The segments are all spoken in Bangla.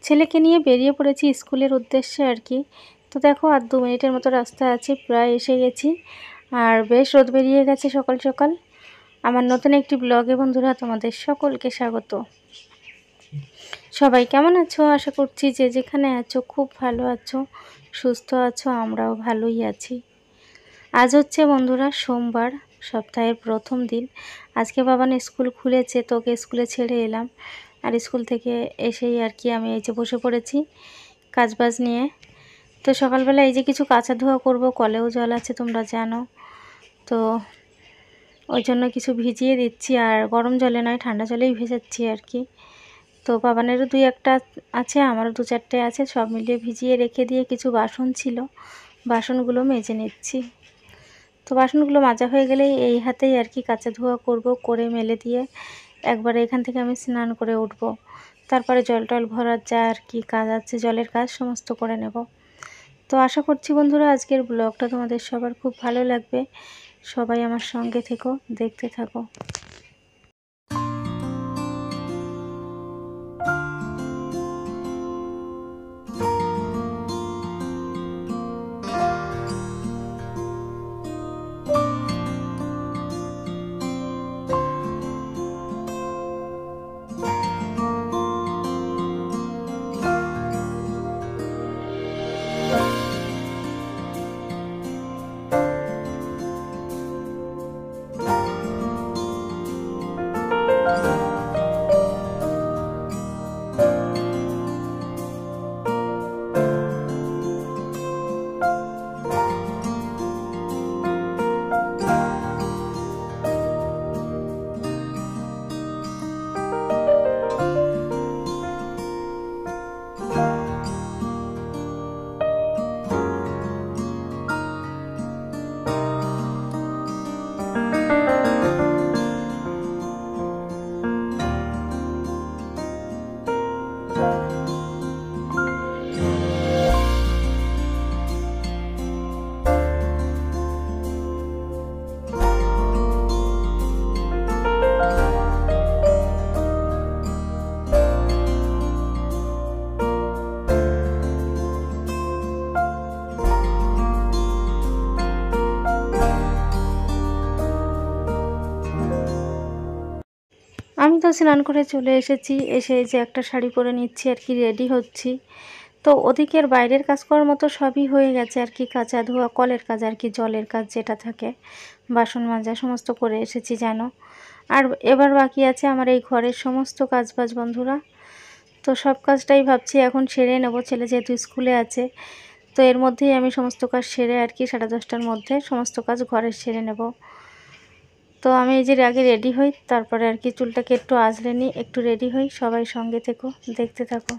ছেলেকে নিয়ে বেরিয়ে পড়েছি স্কুলের উদ্দেশ্যে আর কি। তো দেখো আর 2 মিনিটের মতো রাস্তা আছে, প্রায় এসে গেছি। আর বেশ রোদ বেরিয়ে গেছে সকাল সকাল। আমার নতুন একটি ব্লগে বন্ধুরা তোমাদের সকলকে স্বাগত। সবাই কেমন আছো? আশা করছি যে যেখানে আছো খুব ভালো আছো, সুস্থ আছো। আমরাও ভালোই আছি। আজ হচ্ছে বন্ধুরা সোমবার, সপ্তাহের প্রথম দিন। আজকে বাবান স্কুল খুলেছে, তোকে স্কুলে ছেড়ে এলাম। আর স্কুল থেকে এসেই আর কি আমি এই যে বসে পড়েছি কাজবাজ নিয়ে। তো সকালবেলা এই যে কিছু কাঁচা ধোয়া করব, কলেও জল আছে তোমরা জানো। তো ওই জন্য কিছু ভিজিয়ে দিচ্ছি, আর গরম জলে নয় ঠান্ডা জলেই ভেজাচ্ছি আর কি। তো বাবানেরও 2-1টা আছে, আমারও 2-4টে আছে, সব মিলিয়ে ভিজিয়ে রেখে দিয়ে কিছু বাসন ছিল, বাসনগুলো মেজে নিচ্ছি। তো বাসনগুলো মাজা হয়ে গেলেই এই হাতেই আর কি কাঁচা ধোয়া করব, করে মেলে দিয়ে একবারে এখান থেকে আমি স্নান করে উঠব। তারপরে জল টল ভরার যা আর কি কাজ আছে, জলের কাজ সমস্ত করে নেব। তো আশা করছি বন্ধুরা আজকের ব্লগটা তোমাদের সবার খুব ভালো লাগবে। সবাই আমার সঙ্গে থেকো, দেখতে থাকো। আমি তো স্নান করে চলে এসেছি, এসে এই যে একটা শাড়ি পরে নিচ্ছি আর কি, রেডি হচ্ছি। তো ওদিকের বাইরের কাজ করার মতো সবই হয়ে গেছে আর কি, কাঁচা ধোয়া, কলের কাজ আর কি, জলের কাজ যেটা থাকে, বাসন মাজা সমস্ত করে এসেছি জানো। আর এবার বাকি আছে আমার এই ঘরের সমস্ত কাজবাজ বন্ধুরা। তো সব কাজটাই ভাবছি এখন সেরে নেব, ছেলে যেহেতু স্কুলে আছে। তো এর মধ্যেই আমি সমস্ত কাজ সেরে আর কি 10:30টার মধ্যে সমস্ত কাজ ঘরের সেরে নেব। তো আমি এই যে আগে রেডি হই, তারপরে আর কি চুলটাকে একটু আঁচড়ে নিই, একটু রেডি হই। সবাই সঙ্গে থেকো, দেখতে থাকো।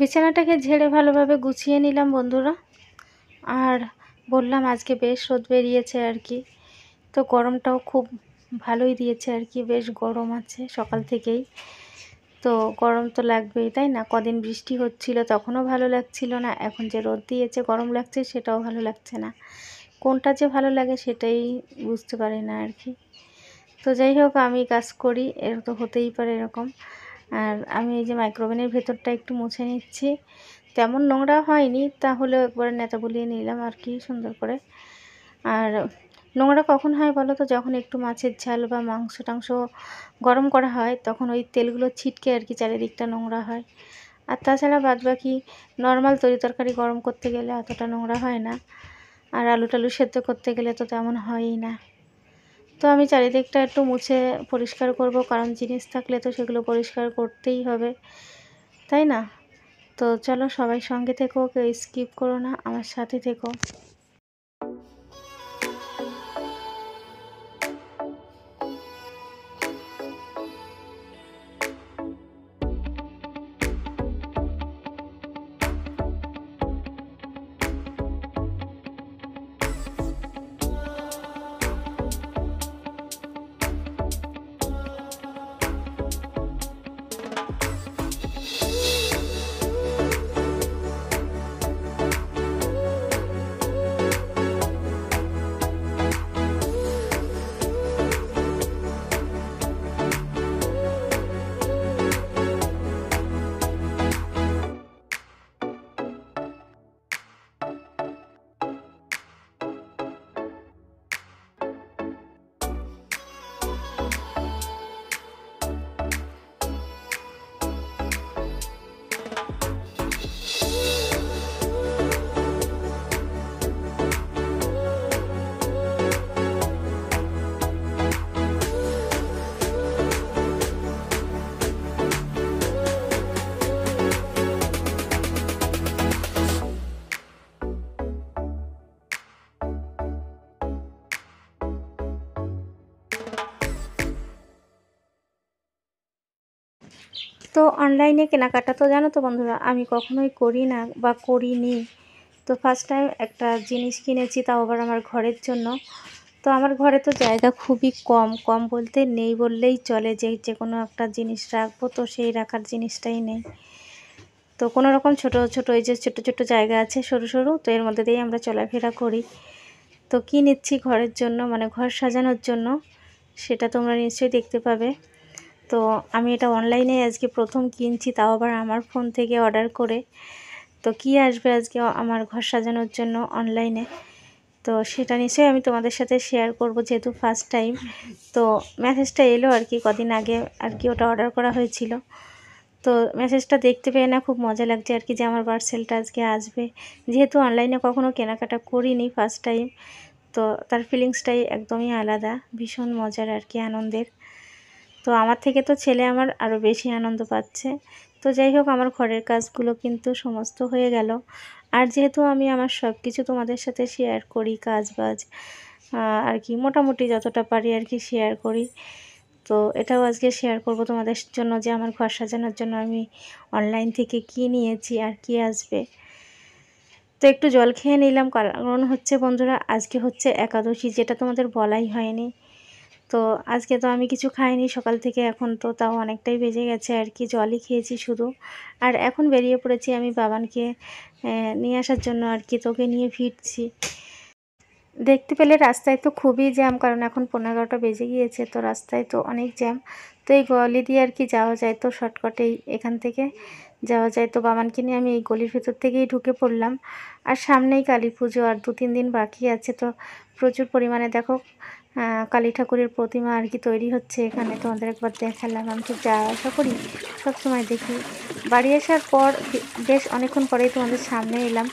বিছানাটাকে ঝেড়ে ভালোভাবে গুছিয়ে নিলাম বন্ধুরা। আর বললাম আজকে বেশ রোদ বেরিয়েছে আর কি। তো গরমটাও খুব ভালোই দিয়েছে আর কি, বেশ গরম আছে সকাল থেকেই। তো তো গরম তো লাগবেই, তাই না? কদিন বৃষ্টি হচ্ছিল তখনও ভালো লাগছিল না, এখন যে রোদ দিয়েছে গরম লাগছে সেটাও ভালো লাগছে না। কোনটা যে ভালো লাগে সেটাই বুঝতে পারি না আর কি। তো যাই হোক, আমি কাজ করি, এর তো হতেই পারে এরকম। আর আমি এই যে মাইক্রোওভেনের ভেতরটা একটু মুছে নিচ্ছি। তেমন নোংরা হয়নি, তাহলেও একবার নেতা বুলিয়ে নিলাম আর কি সুন্দর করে। আর নোংরা কখন হয় বলো তো, যখন একটু মাছের ঝাল বা মাংস টাংস গরম করা হয় তখন ওই তেলগুলো ছিটকে আর কি চারিদিকটা নোংরা হয়। আর তাছাড়া বাদবাকি নর্মাল তরকারি গরম করতে গেলে অতটা নোংরা হয় না। আর আলু টালু সেদ্ধ করতে গেলে তো তেমন হয়ই না। তো আমি চারিদিকটা একটু মুছে পরিষ্কার করব, কারণ জিনিস থাকলে তো সেগুলো পরিষ্কার করতেই হবে, তাই না? তো চলো, সবাই সঙ্গে থেকো, কেউ স্কিপ করো না, আমার সাথে থেকো। তো অনলাইনে কেনাকাটা তো জানো তো বন্ধুরা, আমি কখনোই করি না বা করিনি। তো ফার্স্ট টাইম একটা জিনিস কিনেছি, তাও আবার আমার ঘরের জন্য। তো আমার ঘরে তো জায়গা খুবই কম, কম বলতে নেই বললেই চলে। যে কোনো একটা জিনিস রাখবো তো সেই রাখার জিনিসটাই নেই। তো কোনো রকম ছোটো ছোটো এই যে ছোটো ছোটো জায়গা আছে সরু সরু, তো এর মধ্যে দিয়েই আমরা চলাফেরা করি। তো কী নিচ্ছি ঘরের জন্য, মানে ঘর সাজানোর জন্য, সেটা তোমরা নিশ্চয়ই দেখতে পাবে। তো আমি এটা অনলাইনে আজকে প্রথম কিনছি, তাও আবার আমার ফোন থেকে অর্ডার করে। তো কি আসবে আজকে আমার ঘর সাজানোর জন্য অনলাইনে, তো সেটা নিশ্চয়ই আমি তোমাদের সাথে শেয়ার করব, যেহেতু ফার্স্ট টাইম। তো মেসেজটা এলো আর কি কদিন আগে আর কি, ওটা অর্ডার করা হয়েছিল। তো মেসেজটা দেখতে পেয়ে না খুব মজা লাগছে আর কি, যে আমার পার্সেলটা আজকে আসবে। যেহেতু অনলাইনে কখনো কেনাকাটা করিনি, ফার্স্ট টাইম, তো তার ফিলিংসটাই একদমই আলাদা, ভীষণ মজার আর কি, আনন্দের। তো আমার থেকে তো ছেলে আমার আরও বেশি আনন্দ পাচ্ছে। তো যাই হোক, আমার ঘরের কাজগুলো কিন্তু সমস্ত হয়ে গেল। আর যেহেতু আমি আমার সব কিছু তোমাদের সাথে শেয়ার করি, কাজ বাজ আর কি মোটামুটি যতটা পারি আর কি শেয়ার করি। তো এটাও আজকে শেয়ার করব তোমাদের জন্য, যে আমার ঘর সাজানোর জন্য আমি অনলাইন থেকে কী নিয়েছি আর কি আসবে। তো একটু জল খেয়ে নিলাম, কারণ হচ্ছে বন্ধুরা আজকে হচ্ছে একাদশী, যেটা তোমাদের বলাই হয়নি। তো আজকে তো আমি কিছু খাইনি সকাল থেকে, এখন তো তাও অনেকটাই বেজে গেছে আর কি, জলই খেয়েছি শুধু। আর এখন বেরিয়ে পড়েছি আমি বাবানকে নিয়ে আসার জন্য আর কি, তোকে নিয়ে ফিরছি। দেখতে পেলে রাস্তায় তো খুবই জ্যাম, কারণ এখন 11:30 বেজে গিয়েছে, তো রাস্তায় তো অনেক জ্যাম। তো এই গলি দিয়ে আর কি যাওয়া যায়, তো শর্টকাটেই এখান থেকে যাওয়া যায়। তো বাবানকে নিয়ে আমি এই গলির ভেতর থেকেই ঢুকে পড়লাম। আর সামনেই কালী পুজো, আর 2-3 দিন বাকি আছে। তো প্রচুর পরিমাণে দেখো কালী ঠাকুরের প্রতিমা আর কি তৈরি হচ্ছে এখানে, তোমাদের একবার দেখালাম। আমি তো যাওয়া আসা করি, সবসময় দেখি। বাড়ি আসার পর বেশ অনেকক্ষণ পরেই তোমাদের সামনে এলাম।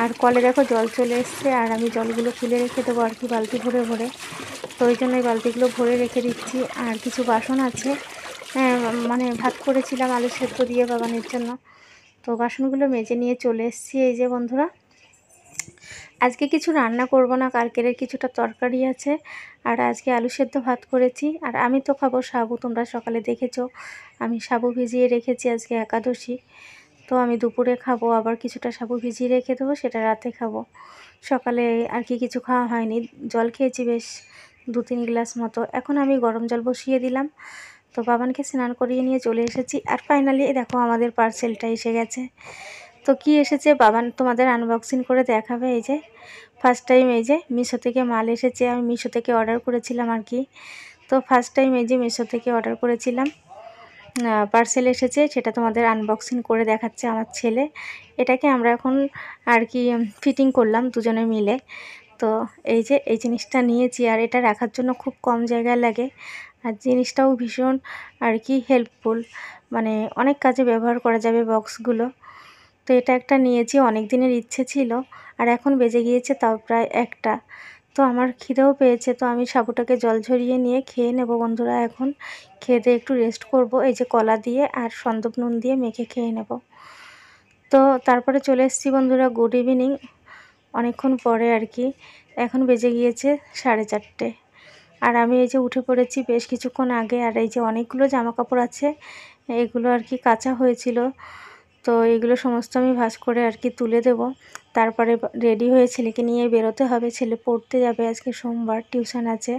আর কলে দেখো জল চলে এসছে, আর আমি জলগুলো তুলে রেখে দেবো আর কি বালতি ভরে ভরে। তো ওই জন্য এই বালতিগুলো ভরে রেখে দিচ্ছি। আর কিছু বাসন আছে, মানে ভাত করেছিলাম আলু সেদ্ধ দিয়ে বাবানের জন্য, তো বাসনগুলো মেজে নিয়ে চলে এসেছি। এই যে বন্ধুরা, আজকে কিছু রান্না করব না, কালকের কিছুটা তরকারি আছে, আর আজকে আলু সেদ্ধ ভাত করেছি। আর আমি তো খাবো সাবু, তোমরা সকালে দেখেছো আমি সাবু ভিজিয়ে রেখেছি, আজকে একাদশী। তো আমি দুপুরে খাবো, আবার কিছুটা সাবু ভিজিয়ে রেখে দেবো, সেটা রাতে খাবো। সকালে আর কি কিছু খাওয়া হয়নি, জল খেয়েছি বেশ 2-3 গ্লাস মতো। এখন আমি গরম জল বসিয়ে দিলাম, তো বাবানকে স্নান করিয়ে নিয়ে চলে এসেছি। আর ফাইনালি দেখো আমাদের পার্সেলটা এসে গেছে। তো কি এসেছে বাবান তোমাদের আনবক্সিং করে দেখাবে। এই যে ফার্স্ট টাইম এই যে মিশো থেকে মাল এসেছে। আমি মিশো থেকে অর্ডার করেছিলাম আর কি। তো ফার্স্ট টাইম এই যে মিশো থেকে অর্ডার করেছিলাম, পার্সেল এসেছে, সেটা তোমাদের আনবক্সিং করে দেখাচ্ছে আমার ছেলে। এটাকে আমরা এখন আর কি ফিটিং করলাম দুজনে মিলে। তো এই যে এই জিনিসটা নিয়েছি, আর এটা রাখার জন্য খুব কম জায়গা লাগে, আর জিনিসটাও ভীষণ আর কি হেল্পফুল, মানে অনেক কাজে ব্যবহার করা যাবে বক্সগুলো। তো এটা একটা নিয়েছি, অনেক দিনের ইচ্ছে ছিল। আর এখন বেজে গিয়েছে তাও প্রায় 1টা। তো আমার খিদেও পেয়েছে, তো আমি সাবুটাকে জল ঝরিয়ে নিয়ে খেয়ে নেব বন্ধুরা। এখন খেয়ে দিয়ে একটু রেস্ট করব, এই যে কলা দিয়ে আর সন্দক নুন দিয়ে মেখে খেয়ে নেব। তো তারপরে চলে এসেছি বন্ধুরা গুড ইভিনিং, অনেকক্ষণ পরে আর কি। এখন বেজে গিয়েছে 4:30। আর আমি এই যে উঠে পড়েছি বেশ কিছুক্ষণ আগে। আর এই যে অনেকগুলো জামা কাপড় আছে, এগুলো আর কি কাঁচা হয়েছিল। তো এগুলো সমস্ত আমি ভাঁজ করে আর কি তুলে দেব। তারপরে রেডি হয়ে ছেলেকে নিয়ে বেরোতে হবে, ছেলে পড়তে যাবে, আজকে সোমবার টিউশন আছে।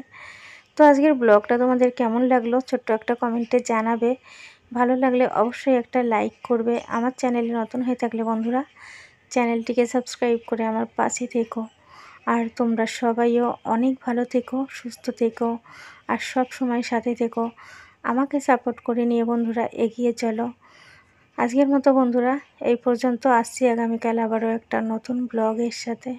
তো আজকের ব্লগটা তোমাদের কেমন লাগলো ছোট্ট একটা কমেন্টে জানাবে। ভালো লাগলে অবশ্যই একটা লাইক করবে। আমার চ্যানেলে নতুন হয়ে থাকলে বন্ধুরা চ্যানেলটিকে সাবস্ক্রাইব করে আমার পাশে থেকো। আর তোমরা সবাইও অনেক ভালো থেকো, সুস্থ থেকো, আর সব সময় সাথে থেকো। আমাকে সাপোর্ট করে নিয়ে বন্ধুরা এগিয়ে চলো। আজকের মতো বন্ধুরা এই পর্যন্ত, আসছি আগামীকাল আবারও একটা নতুন ব্লগের সাথে।